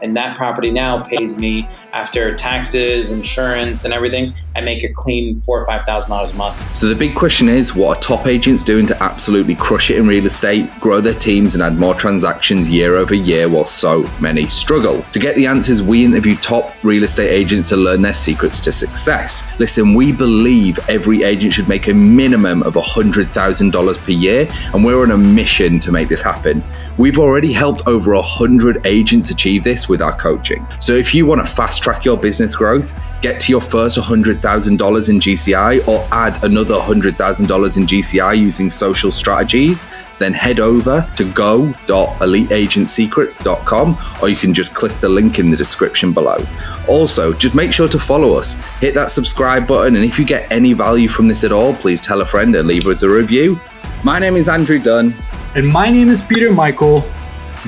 And that property now pays me, after taxes, insurance, and everything, I make a clean $4,000 or $5,000 a month. So the big question is, what are top agents doing to absolutely crush it in real estate, grow their teams and add more transactions year over year while so many struggle? To get the answers, we interview top real estate agents to learn their secrets to success. Listen, we believe every agent should make a minimum of $100,000 per year, and we're on a mission to make this happen. We've already helped over 100 agents achieve this with our coaching. So if you want to fast track your business growth, get to your first $100,000 in GCI, or add another $100,000 in GCI using social strategies, then head over to go.eliteagentsecrets.com, or you can just click the link in the description below. Also, just make sure to follow us, hit that subscribe button, and if you get any value from this at all, please tell a friend and leave us a review. My name is Andrew Dunn. And my name is Peter Michael.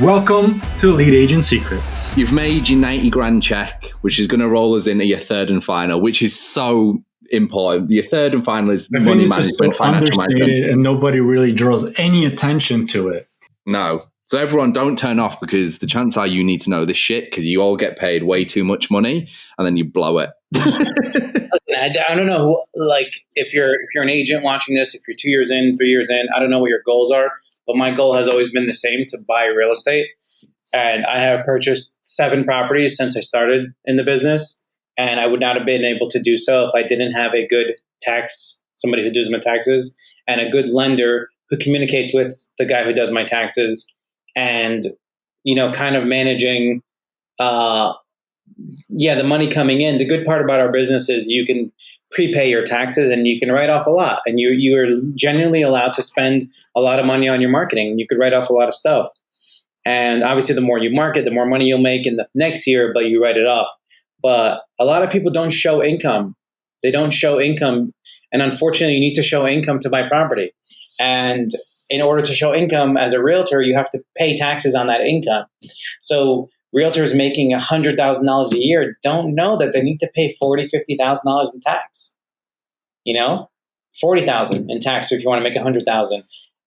Welcome to Elite Agent Secrets. You've made your 90 grand check, which is going to roll us into your third and final, which is so important. Your third and final is money management, financial management. And nobody really draws any attention to it. No. So everyone, don't turn off, because the chances are you need to know this shit, because you all get paid way too much money and then you blow it. I don't know, like if you're an agent watching this, if you're 2 years in, 3 years in, I don't know what your goals are, but my goal has always been the same: to buy real estate. And I have purchased 7 properties since I started in the business, and I would not have been able to do so if I didn't have a good somebody who does my taxes, and a good lender who communicates with the guy who does my taxes, and kind of managing the money coming in. The good part about our business is you can prepay your taxes and you can write off a lot, and you are genuinely allowed to spend a lot of money on your marketing. You could write off a lot of stuff, and obviously the more you market, the more money you'll make in the next year, but you write it off. But a lot of people don't show income. They don't show income, and unfortunately you need to show income to buy property. And in order to show income as a realtor, you have to pay taxes on that income. So realtors making $100,000 a year don't know that they need to pay $40,000, $50,000 in tax. $40,000 in tax if you want to make $100,000.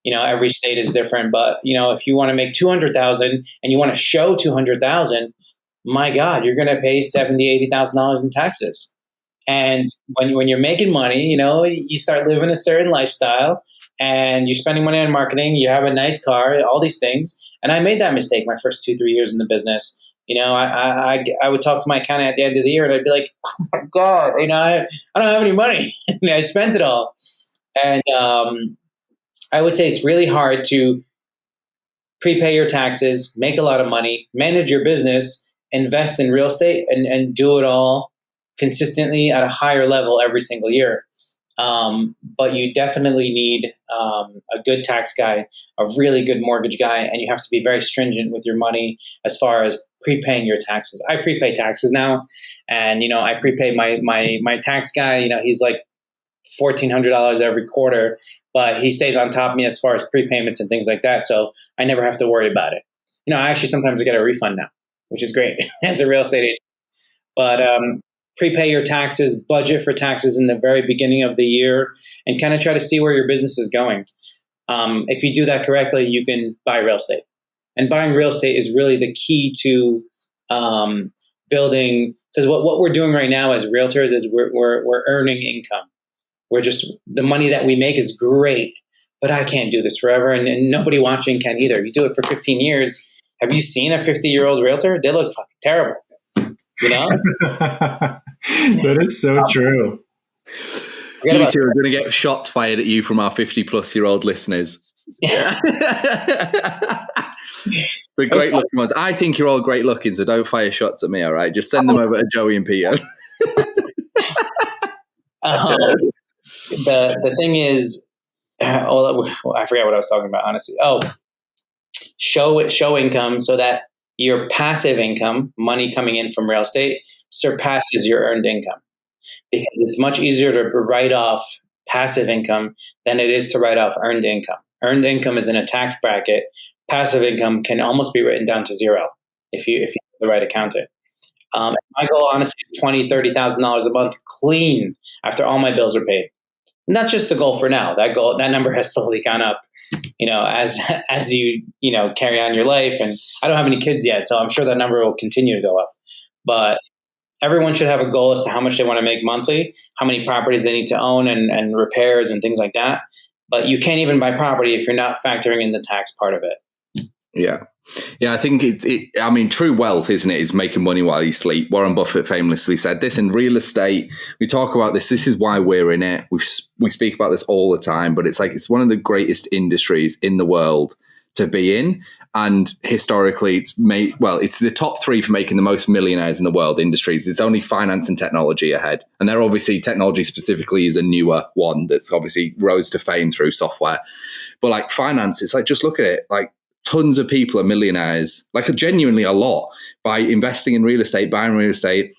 Every state is different, but if you want to make $200,000 and you want to show $200,000, my God, you're going to pay $70,000, $80,000 in taxes. And when you're making money, you start living a certain lifestyle, and you're spending money on marketing. You have a nice car, all these things. And I made that mistake my first 2-3 years in the business. I would talk to my accountant at the end of the year, and I'd be like, "Oh my God, I don't have any money." I spent it all. And I would say it's really hard to prepay your taxes, make a lot of money, manage your business, invest in real estate, and do it all consistently at a higher level every single year. But you definitely need a good tax guy, a really good mortgage guy, and you have to be very stringent with your money as far as prepaying your taxes. I prepay taxes now, and I prepay my tax guy. He's like $1,400 every quarter, but he stays on top of me as far as prepayments and things like that. So I never have to worry about it. I actually sometimes get a refund now, which is great as a real estate agent. But prepay your taxes, budget for taxes in the very beginning of the year, and kind of try to see where your business is going. If you do that correctly, you can buy real estate. And buying real estate is really the key to building, because what we're doing right now as realtors is we're earning income. The money that we make is great, but I can't do this forever, and nobody watching can either. You do it for 15 years. Have you seen a 50-year-old realtor? They look fucking terrible. That is so true. You two are going to get shots fired at you from our 50-plus-year-old listeners. The great looking ones. I think you're all great looking, so don't fire shots at me, all right? Just send them over to Joey and Peter. The thing is, I forgot what I was talking about, honestly. Show income so that your passive income, money coming in from real estate, surpasses your earned income. Because it's much easier to write off passive income than it is to write off earned income. Earned income is in a tax bracket. Passive income can almost be written down to zero if you have the right accountant. My goal, honestly, is $20,000, $30,000 a month clean after all my bills are paid. And that's just the goal for now. That number has slowly gone up, as you carry on your life. And I don't have any kids yet, so I'm sure that number will continue to go up. But everyone should have a goal as to how much they want to make monthly, how many properties they need to own and repairs and things like that. But you can't even buy property if you're not factoring in the tax part of it. Yeah. Yeah, I think true wealth, isn't it, is making money while you sleep. Warren Buffett famously said this. In real estate, we talk about this. This is why we're in it. We speak about this all the time, but it's one of the greatest industries in the world to be in. And historically, it's the top 3 for making the most millionaires in the world industries. It's only finance and technology ahead. And they're obviously, technology specifically is a newer one that's obviously rose to fame through software. But like finance, it's like, just look at it. Like, tons of people are millionaires, genuinely a lot, by investing in real estate, buying real estate.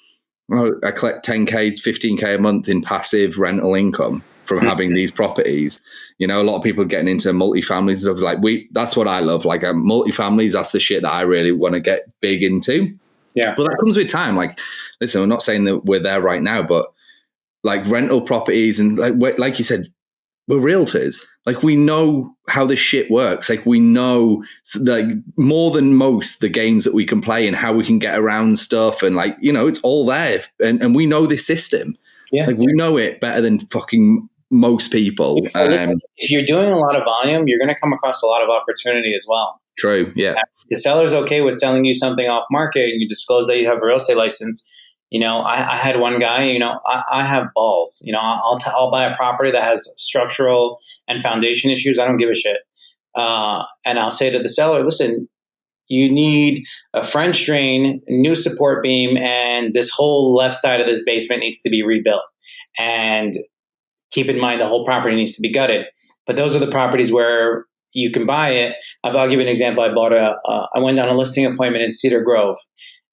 I collect 10K, 15K a month in passive rental income from having these properties. A lot of people are getting into multifamilies and stuff. That's what I love. Multifamilies, that's the shit that I really want to get big into. Yeah. But that comes with time. Listen, I'm not saying that we're there right now, but rental properties and like you said, we're realtors. We know how this shit works. We know more than most the games that we can play and how we can get around stuff. And it's all there. And we know this system. Yeah. We know it better than fucking most people. If you're doing a lot of volume, you're going to come across a lot of opportunity as well. True. Yeah. The seller's okay with selling you something off market and you disclose that you have a real estate license. I had one guy, I have balls, I'll buy a property that has structural and foundation issues. I don't give a shit. And I'll say to the seller, listen, you need a French drain, new support beam, and this whole left side of this basement needs to be rebuilt. And keep in mind, the whole property needs to be gutted. But those are the properties where you can buy it. I'll give you an example. I went on a listing appointment in Cedar Grove.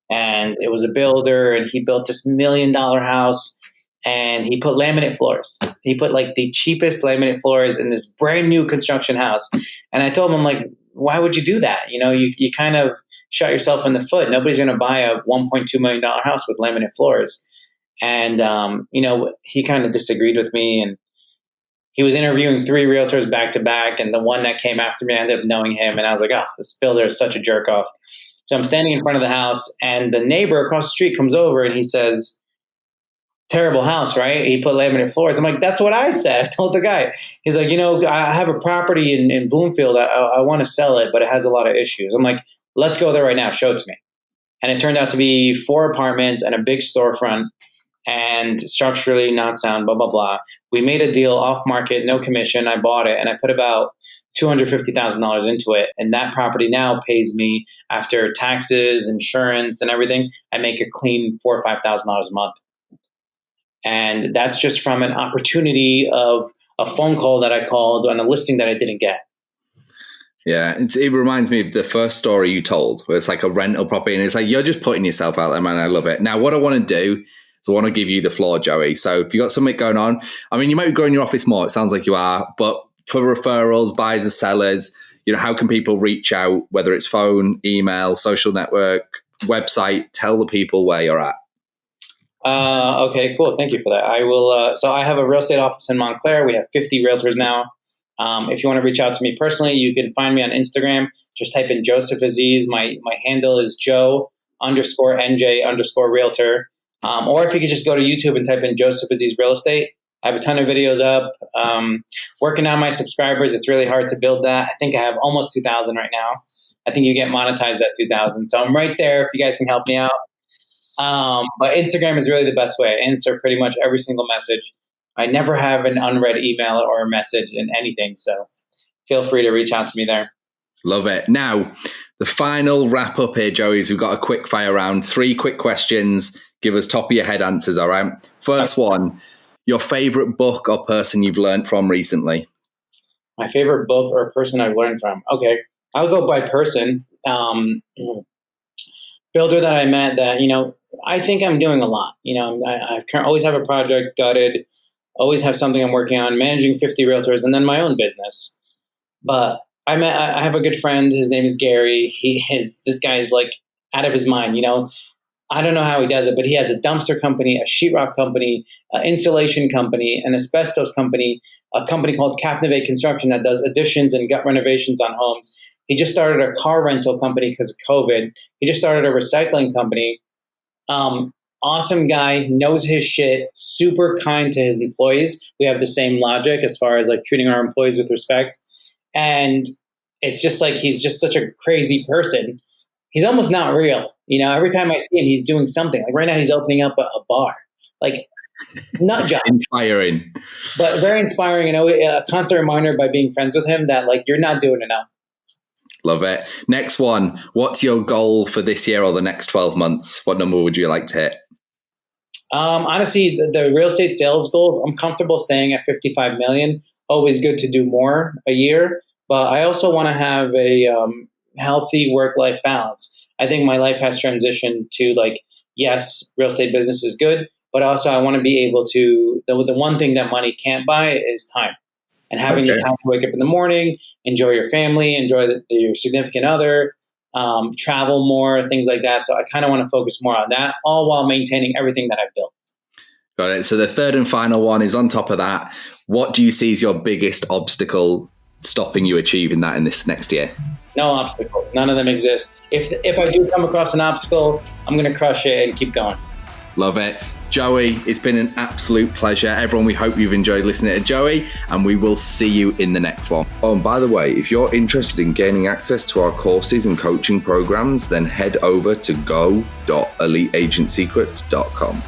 And it was a builder, and he built this $1 million house, and he put laminate floors. He put the cheapest laminate floors in this brand new construction house. And I told him, why would you do that? You kind of shot yourself in the foot. Nobody's going to buy a $1.2 million house with laminate floors. And, he kind of disagreed with me, and he was interviewing 3 realtors back to back. And the one that came after me, I ended up knowing him. And I was like, oh, this builder is such a jerk off. So I'm standing in front of the house, and the neighbor across the street comes over and he says, terrible house, right? He put laminate floors. I'm like, that's what I said. I told the guy. He's like, I have a property in Bloomfield. I want to sell it, but it has a lot of issues. I'm like, let's go there right now. Show it to me. And it turned out to be 4 apartments and a big storefront and structurally not sound, blah, blah, blah. We made a deal off market, no commission. I bought it, and I put about $250,000 into it. And that property now pays me, after taxes, insurance, and everything, I make a clean $4,000 or $5,000 a month. And that's just from an opportunity of a phone call that I called on a listing that I didn't get. Yeah, it reminds me of the first story you told, where it's a rental property, and it's you're just putting yourself out there, man. I love it. Now, what I want to do, so I want to give you the floor, Joey. So if you got something going on, you might be growing your office more. It sounds like you are, but for referrals, buyers and sellers, how can people reach out, whether it's phone, email, social network, website? Tell the people where you're at. Okay, cool. Thank you for that. I will. So I have a real estate office in Montclair. We have 50 realtors now. If you want to reach out to me personally, you can find me on Instagram. Just type in Joseph Aziz. My handle is Joe_NJ_realtor. Or if you could just go to YouTube and type in Joseph Aziz Real Estate. I have a ton of videos up. Working on my subscribers. It's really hard to build that. I think I have almost 2,000 right now. I think you get monetized at 2,000. So I'm right there if you guys can help me out. But Instagram is really the best way. I answer pretty much every single message. I never have an unread email or a message in anything. So feel free to reach out to me there. Love it. Now, the final wrap up here, Joey, is we've got a quick fire round. 3 quick questions. Give us top of your head answers, all right? First one, your favorite book or person you've learned from recently? My favorite book or person I've learned from? Okay, I'll go by person. Builder that I met that, I think I'm doing a lot. I always have a project gutted, always have something I'm working on, managing 50 realtors, and then my own business. But I have a good friend. His name is Gary. This guy is out of his mind. I don't know how he does it, but he has a dumpster company, a sheetrock company, an insulation company, an asbestos company, a company called Captivate Construction that does additions and gut renovations on homes. He just started a car rental company because of COVID. He just started a recycling company. Awesome guy, knows his shit, super kind to his employees. We have the same logic as far as like treating our employees with respect. And it's just like, he's just such a crazy person. He's almost not real. You know, every time I see him, he's doing something. Like right now, he's opening up a bar. Like, nut job. Inspiring. But very inspiring. And a constant reminder by being friends with him that like, you're not doing enough. Love it. Next one. What's your goal for this year or the next 12 months? What number would you like to hit? Honestly, the real estate sales goals, I'm comfortable staying at 55 million. Always good to do more a year. But I also want to have a healthy work-life balance. I think my life has transitioned to like, yes, real estate business is good, but also I want to be able to, the one thing that money can't buy is time. And having the time to wake up in the morning, enjoy your family, enjoy your significant other, travel more, things like that. So I kind of want to focus more on that, all while maintaining everything that I've built. Got it. So the third and final one is on top of that. What do you see as your biggest obstacle stopping you achieving that in this next year? No obstacles. None of them exist. If I do come across an obstacle, I'm going to crush it and keep going. Love it. Joey, it's been an absolute pleasure. Everyone, we hope you've enjoyed listening to Joey, and we will see you in the next one. Oh, and by the way, if you're interested in gaining access to our courses and coaching programs, then head over to go.eliteagentsecrets.com.